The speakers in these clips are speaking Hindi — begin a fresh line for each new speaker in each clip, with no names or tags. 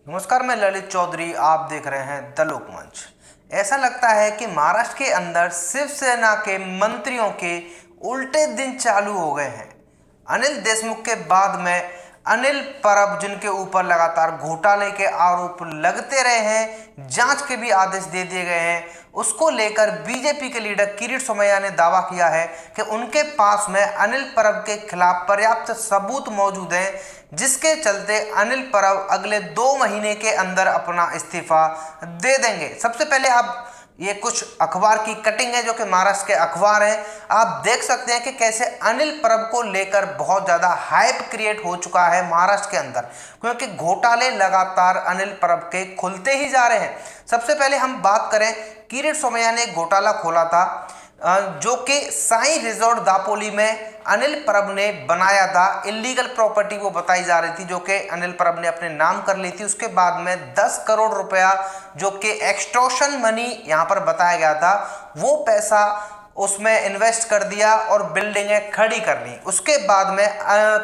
नमस्कार, मैं ललित चौधरी। आप देख रहे हैं द लोकमंच। ऐसा लगता है कि महाराष्ट्र के अंदर शिवसेना के मंत्रियों के उल्टे दिन चालू हो गए हैं। अनिल देशमुख के बाद में अनिल परब, जिनके ऊपर लगातार घोटाले के आरोप लगते रहे हैं, जांच के भी आदेश दे दिए गए हैं, उसको लेकर बीजेपी के लीडर किरीट सोमैया ने दावा किया है कि उनके पास में अनिल परब के खिलाफ पर्याप्त सबूत मौजूद हैं, जिसके चलते अनिल परब अगले 2 महीने के अंदर अपना इस्तीफा दे देंगे। सबसे पहले आप ये कुछ अखबार की कटिंग है जो कि महाराष्ट्र के अखबार हैं। आप देख सकते हैं कि कैसे अनिल परब को लेकर बहुत ज़्यादा हाइप क्रिएट हो चुका है महाराष्ट्र के अंदर, क्योंकि घोटाले लगातार अनिल परब के खुलते ही जा रहे हैं। सबसे पहले हम बात करें, किरीट सोमैया ने घोटाला खोला था जो कि साई रिजॉर्ट दापोली में अनिल परब ने बनाया था। इलीगल प्रॉपर्टी वो बताई जा रही थी जो कि अनिल परब ने अपने नाम कर ली थी। उसके बाद में 10 करोड़ रुपया जो कि एक्सटॉर्शन मनी यहाँ पर बताया गया था, वो पैसा उसमें इन्वेस्ट कर दिया और बिल्डिंगें खड़ी कर ली। उसके बाद में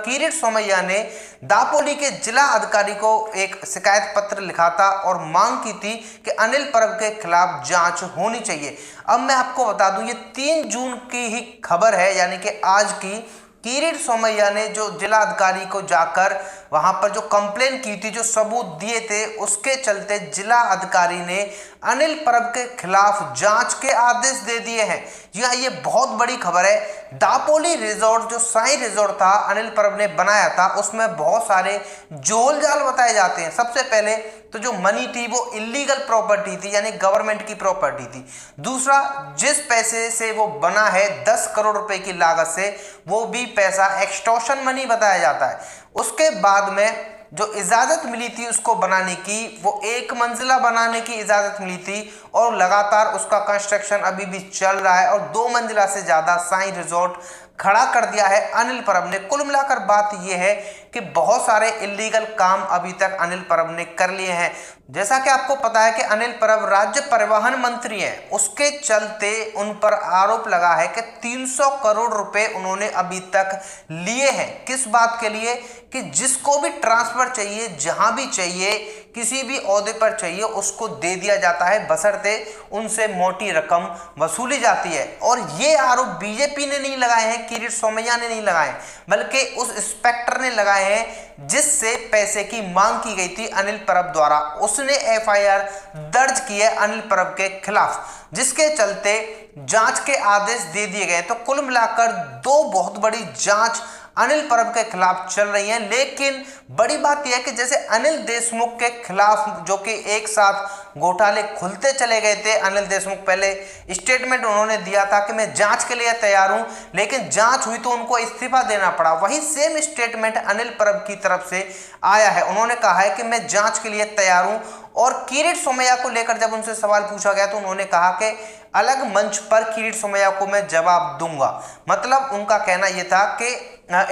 किरीट सोमैया ने दापोली के जिला अधिकारी को एक शिकायत पत्र लिखा था और मांग की थी कि अनिल परब के खिलाफ जांच होनी चाहिए। अब मैं आपको बता दूं, ये 3 जून की ही खबर है, यानी कि आज की। किरीट सोमैया ने जो जिला अधिकारी को जाकर वहां पर जो कंप्लेन की थी, जो सबूत दिए थे, उसके चलते जिला अधिकारी ने अनिल परब के खिलाफ जांच के आदेश दे दिए हैं। जी हाँ, ये बहुत बड़ी खबर है। दापोली रिजॉर्ट, जो साई रिजॉर्ट था, अनिल परब ने बनाया था, उसमें बहुत सारे जोल जाल बताए जाते हैं। सबसे पहले तो जो मनी थी वो इलीगल प्रॉपर्टी थी, यानी गवर्नमेंट की प्रॉपर्टी थी। दूसरा, जिस पैसे से वो बना है 10 करोड़ रुपए की लागत से, वो भी पैसा एक्सटॉर्शन मनी बताया जाता है। उसके बाद में जो इजाजत मिली थी उसको बनाने की, वो 1 मंजिला बनाने की इजाजत मिली थी और लगातार उसका कंस्ट्रक्शन अभी भी चल रहा है और 2 मंजिला से ज्यादा साई रिजॉर्ट खड़ा कर दिया है अनिल परब ने। कुल मिलाकर बात यह है कि बहुत सारे इलीगल काम अभी तक अनिल परब ने कर लिए हैं। जैसा कि आपको पता है कि अनिल परब राज्य परिवहन मंत्री हैं, उसके चलते उन पर आरोप लगा है कि 300 करोड़ रुपए उन्होंने अभी तक लिए हैं। किस बात के लिए? कि जिसको भी ट्रांसफर चाहिए, जहां भी चाहिए, किसी भी ओहदे पर चाहिए, उसको दे दिया जाता है, बशर्ते उनसे मोटी रकम वसूली जाती है। और ये आरोप बीजेपी ने नहीं लगाए हैं, किरीट सोमैया ने नहीं लगाए, बल्कि उस इंस्पेक्टर ने लगाए हैं जिससे पैसे की मांग की गई थी अनिल परब द्वारा। उसने एफआईआर दर्ज की है अनिल परब के खिलाफ, जिसके चलते जांच के आदेश दे दिए गए। तो कुल मिलाकर 2 बहुत बड़ी जांच अनिल परब के खिलाफ चल रही है। लेकिन बड़ी बात यह है कि जैसे अनिल देशमुख के खिलाफ जो कि एक साथ घोटाले खुलते चले गए थे, अनिल देशमुख पहले स्टेटमेंट उन्होंने दिया था कि मैं जांच के लिए तैयार हूं, लेकिन जांच हुई तो उनको इस्तीफा देना पड़ा। वही सेम स्टेटमेंट अनिल परब की तरफ से आया है। उन्होंने कहा है कि मैं जांच के लिए तैयार हूं। और किरीट सोमैया को लेकर जब उनसे सवाल पूछा गया तो उन्होंने कहा कि अलग मंच पर किरीट सोमैया को मैं जवाब दूंगा। मतलब उनका कहना यह था कि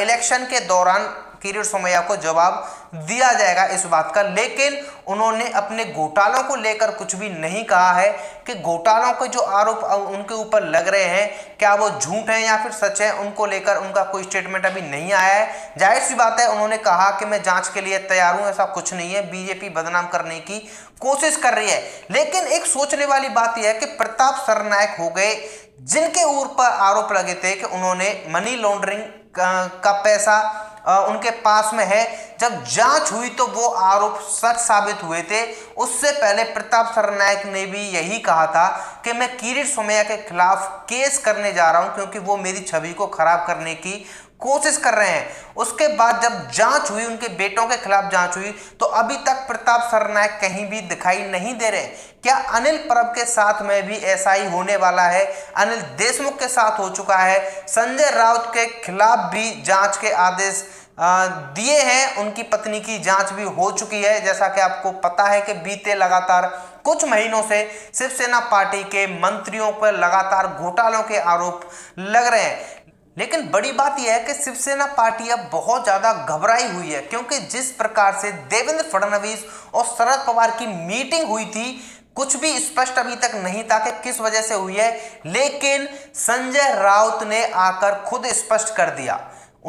इलेक्शन के दौरान किरीट सोमैया को जवाब दिया जाएगा इस बात का। लेकिन उन्होंने अपने घोटालों को लेकर कुछ भी नहीं कहा है कि घोटालों के जो आरोप उनके ऊपर लग रहे हैं, क्या वो झूठ है या फिर सच है, उनको लेकर उनका कोई स्टेटमेंट अभी नहीं आया है। जाहिर सी बात है, उन्होंने कहा कि मैं जांच के लिए तैयार हूं, ऐसा कुछ नहीं है। बीजेपी बदनाम करने की कोशिश कर रही है। लेकिन एक सोचने वाली बात यह है कि प्रताप सरनायक हो गए, जिनके ऊपर आरोप लगे थे कि उन्होंने मनी लॉन्ड्रिंग का पैसा उनके पास में है। जब जांच हुई तो वो आरोप सच साबित हुए थे। उससे पहले प्रताप सरनायक ने भी यही कहा था कि मैं किरीट सोमैया के खिलाफ केस करने जा रहा हूं, क्योंकि वो मेरी छवि को खराब करने की कोशिश कर रहे हैं। उसके बाद जब जांच हुई, उनके बेटों के खिलाफ जांच हुई, तो अभी तक प्रताप सरनायक कहीं भी दिखाई नहीं दे रहे। क्या अनिल परब के साथ में भी ऐसा ही होने वाला है? अनिल देशमुख के साथ हो चुका है, संजय राउत के खिलाफ भी जांच के आदेश दिए हैं, उनकी पत्नी की जांच भी हो चुकी है। जैसा कि आपको पता है कि बीते लगातार कुछ महीनों से शिवसेना पार्टी के मंत्रियों पर लगातार घोटालों के आरोप लग रहे हैं। लेकिन बड़ी बात यह है कि शिवसेना पार्टी अब बहुत ज्यादा घबराई हुई है, क्योंकि जिस प्रकार से देवेंद्र फडणवीस और शरद पवार की मीटिंग हुई थी, कुछ भी स्पष्ट अभी तक नहीं था कि किस वजह से हुई है। लेकिन संजय राउत ने आकर खुद स्पष्ट कर दिया।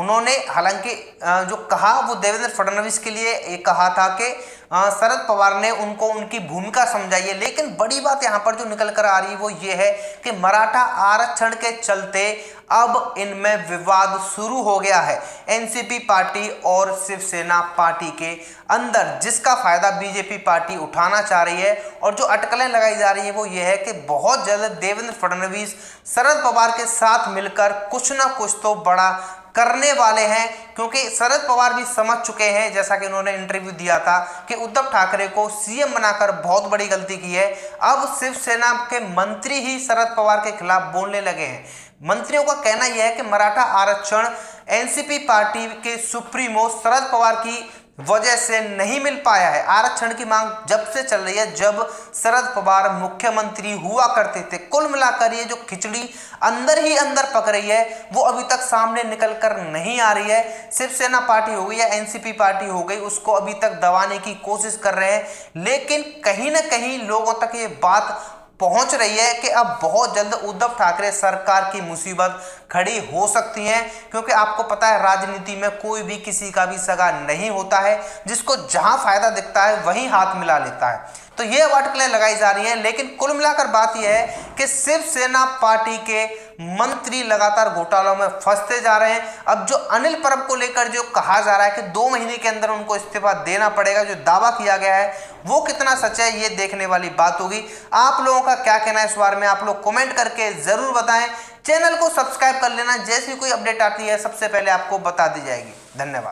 उन्होंने हालांकि जो कहा वो देवेंद्र फडणवीस के लिए ये कहा था कि शरद पवार ने उनको उनकी भूमिका समझाई है, लेकिन बड़ी बात यहाँ पर जो निकल कर आ रही है वो ये है कि मराठा आरक्षण के चलते अब इनमें विवाद शुरू हो गया है एनसीपी पार्टी और शिवसेना पार्टी के अंदर, जिसका फायदा बीजेपी पार्टी उठाना चाह रही है। और जो अटकलें लगाई जा रही है वो ये है कि बहुत जल्द देवेंद्र फडणवीस शरद पवार के साथ मिलकर कुछ ना कुछ तो बड़ा करने वाले हैं, क्योंकि शरद पवार भी समझ चुके हैं, जैसा कि उन्होंने इंटरव्यू दिया था, कि उद्धव ठाकरे को सीएम बनाकर बहुत बड़ी गलती की है। अब शिवसेना के मंत्री ही शरद पवार के खिलाफ बोलने लगे हैं। मंत्रियों का कहना यह है कि मराठा आरक्षण एनसीपी पार्टी के सुप्रीमो शरद पवार की वजह से नहीं मिल पाया है। आरक्षण की मांग जब से चल रही है जब शरद पवार मुख्यमंत्री हुआ करते थे। कुल मिलाकर ये जो खिचड़ी अंदर ही अंदर पक रही है वो अभी तक सामने निकल कर नहीं आ रही है। शिवसेना पार्टी हो गई या एनसीपी पार्टी हो गई, उसको अभी तक दबाने की कोशिश कर रहे हैं, लेकिन कहीं ना कहीं लोगों तक ये बात पहुंच रही है कि अब बहुत जल्द उद्धव ठाकरे सरकार की मुसीबत खड़ी हो सकती है, क्योंकि आपको पता है राजनीति में कोई भी किसी का भी सगा नहीं होता है, जिसको जहां फायदा दिखता है वहीं हाथ मिला लेता है। तो ये अटकलें लगाई जा रही हैं, लेकिन कुल मिलाकर बात यह है कि शिवसेना पार्टी के मंत्री लगातार घोटालों में फंसते जा रहे हैं। अब जो अनिल परब को लेकर जो कहा जा रहा है कि 2 महीने के अंदर उनको इस्तीफा देना पड़ेगा, जो दावा किया गया है वो कितना सच है ये देखने वाली बात होगी। आप लोगों का क्या कहना है इस बारे में, आप लोग कमेंट करके जरूर बताएं। चैनल को सब्सक्राइब कर लेना, जैसी कोई अपडेट आती है सबसे पहले आपको बता दी जाएगी। धन्यवाद।